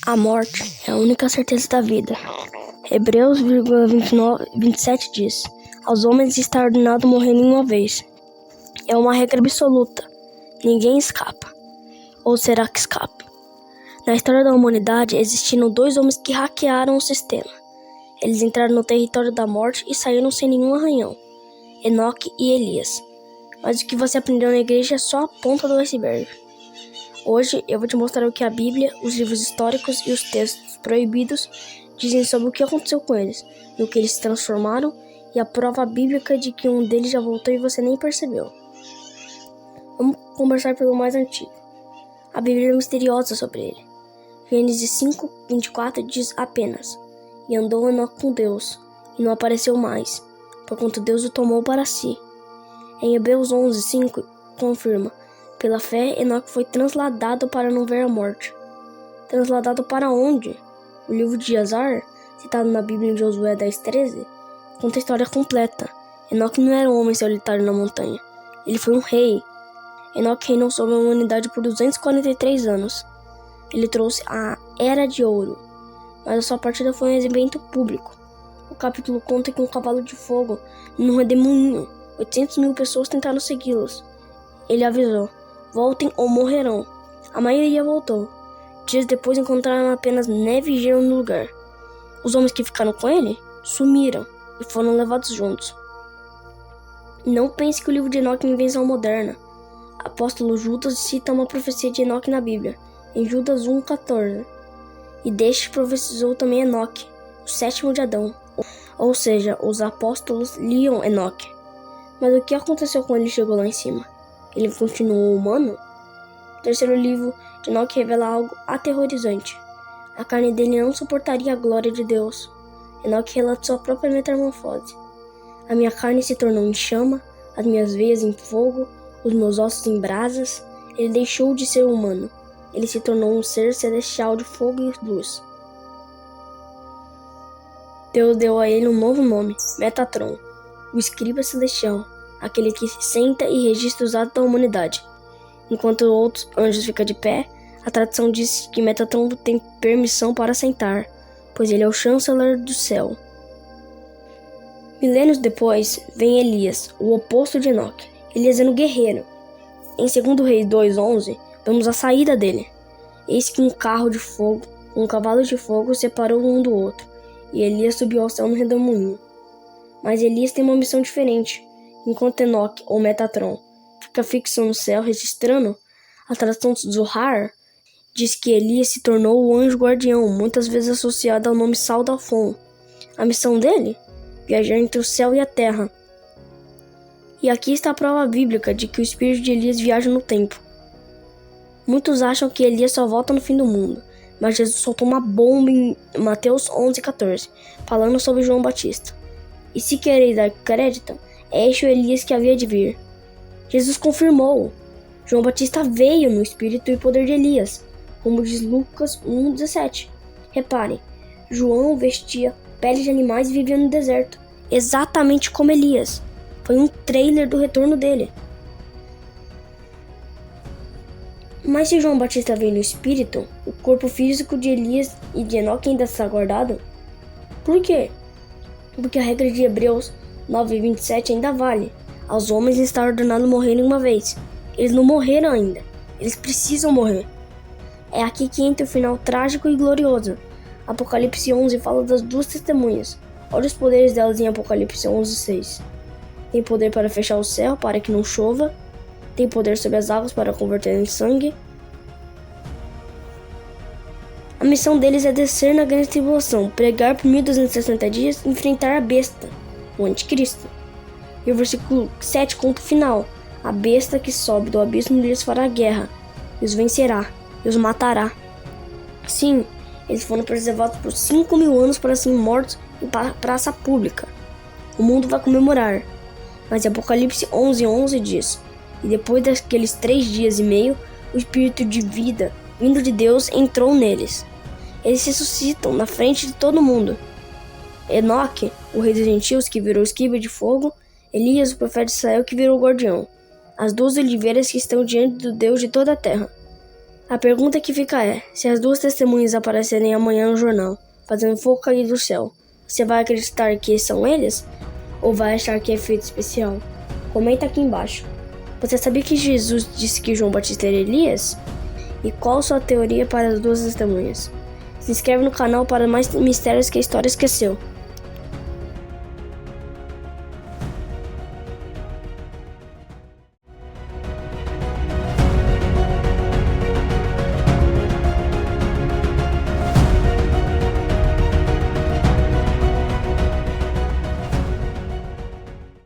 A morte é a única certeza da vida. Hebreus 27 diz: aos homens está ordenado morrer uma vez. É uma regra absoluta. Ninguém escapa. Ou será que escapa? Na história da humanidade existiram 2 homens que hackearam o sistema. Eles entraram no território da morte e saíram sem nenhum arranhão. Enoque e Elias. Mas o que você aprendeu na igreja é só a ponta do iceberg. Hoje eu vou te mostrar o que a Bíblia, os livros históricos e os textos proibidos dizem sobre o que aconteceu com eles, no que eles se transformaram e a prova bíblica de que um deles já voltou e você nem percebeu. Vamos conversar pelo mais antigo. A Bíblia é misteriosa sobre ele. Gênesis 5:24 diz apenas: e andou Enoque com Deus, e não apareceu mais, porquanto Deus o tomou para si. Em Hebreus 11:5 confirma: pela fé, Enoque foi transladado para não ver a morte. Transladado para onde? O livro de Azar, citado na Bíblia em Josué 10:13, conta a história completa. Enoque não era um homem solitário na montanha. Ele foi um rei. Enoque reinou sobre a humanidade por 243 anos. Ele trouxe a Era de Ouro, mas a sua partida foi um evento público. O capítulo conta que um cavalo de fogo, num redemoinho, 800.000 pessoas tentaram segui-los. Ele avisou: voltem ou morrerão. A maioria voltou. Dias depois encontraram apenas neve e gelo no lugar. Os homens que ficaram com ele sumiram e foram levados juntos. Não pense que o livro de Enoque é uma invenção moderna. Apóstolo Judas cita uma profecia de Enoque na Bíblia, em Judas 1:14. E deste profetizou também Enoque, o 7º de Adão. Ou seja, os apóstolos liam Enoque. Mas o que aconteceu quando ele chegou lá em cima? Ele continuou humano? O 3º livro de Enoque revela algo aterrorizante. A carne dele não suportaria a glória de Deus. Enoque relata sua própria metamorfose. A minha carne se tornou em chama, as minhas veias em fogo, os meus ossos em brasas. Ele deixou de ser humano. Ele se tornou um ser celestial de fogo e luz. Deus deu a ele um novo nome, Metatron, o escriba celestial, aquele que senta e registra os atos da humanidade. Enquanto outros anjos ficam de pé, a tradição diz que Metatron tem permissão para sentar, pois ele é o chanceler do céu. Milênios depois, vem Elias, o oposto de Enoque. Elias era um guerreiro. Em 2 Reis 2:11, vemos a saída dele. Eis que um carro de fogo, um cavalo de fogo separou um do outro, e Elias subiu ao céu no redemoinho. Mas Elias tem uma missão diferente. Enquanto Enoque, ou Metatron, fica fixo no céu registrando, a tradição Zohar diz que Elias se tornou o anjo guardião, muitas vezes associado ao nome Saldafon. A missão dele? Viajar entre o céu e a terra. E aqui está a prova bíblica de que o espírito de Elias viaja no tempo. Muitos acham que Elias só volta no fim do mundo, mas Jesus soltou uma bomba em Mateus 11:14, falando sobre João Batista. E se quereis dar crédito, é este o Elias que havia de vir. Jesus confirmou. João Batista veio no espírito e poder de Elias, como diz Lucas 1:17. Reparem, João vestia peles de animais e vivia no deserto, exatamente como Elias. Foi um trailer do retorno dele. Mas se João Batista veio no espírito, o corpo físico de Elias e de Enoque ainda está guardado? Por quê? Porque a regra de Hebreus 9:27 ainda vale. Aos homens está ordenado morrerem uma vez. Eles não morreram ainda. Eles precisam morrer. É aqui que entra o final trágico e glorioso. Apocalipse 11 fala das 2 testemunhas. Olha os poderes delas em Apocalipse 11:6. Tem poder para fechar o céu para que não chova. Tem poder sobre as águas para converter em sangue. A missão deles é descer na grande tribulação, pregar por 1260 dias e enfrentar a besta, o anticristo. E o versículo 7 conta o final. A besta que sobe do abismo lhes fará guerra, e os vencerá, e os matará. Sim, eles foram preservados por 5.000 anos para serem mortos em praça pública. O mundo vai comemorar. Mas Apocalipse 11:11 diz: e depois daqueles 3 dias e meio, o espírito de vida, vindo de Deus, entrou neles. Eles ressuscitam na frente de todo mundo. Enoque, o rei dos gentios, que virou esquiva de fogo. Elias, o profeta de Israel, que virou guardião. As 2 oliveiras que estão diante do Deus de toda a terra. A pergunta que fica é, se as duas testemunhas aparecerem amanhã no jornal, fazendo fogo cair do céu, você vai acreditar que são eles? Ou vai achar que é efeito especial? Comenta aqui embaixo. Você sabia que Jesus disse que João Batista era Elias? E qual sua teoria para as duas testemunhas? Se inscreve no canal para mais mistérios que a história esqueceu.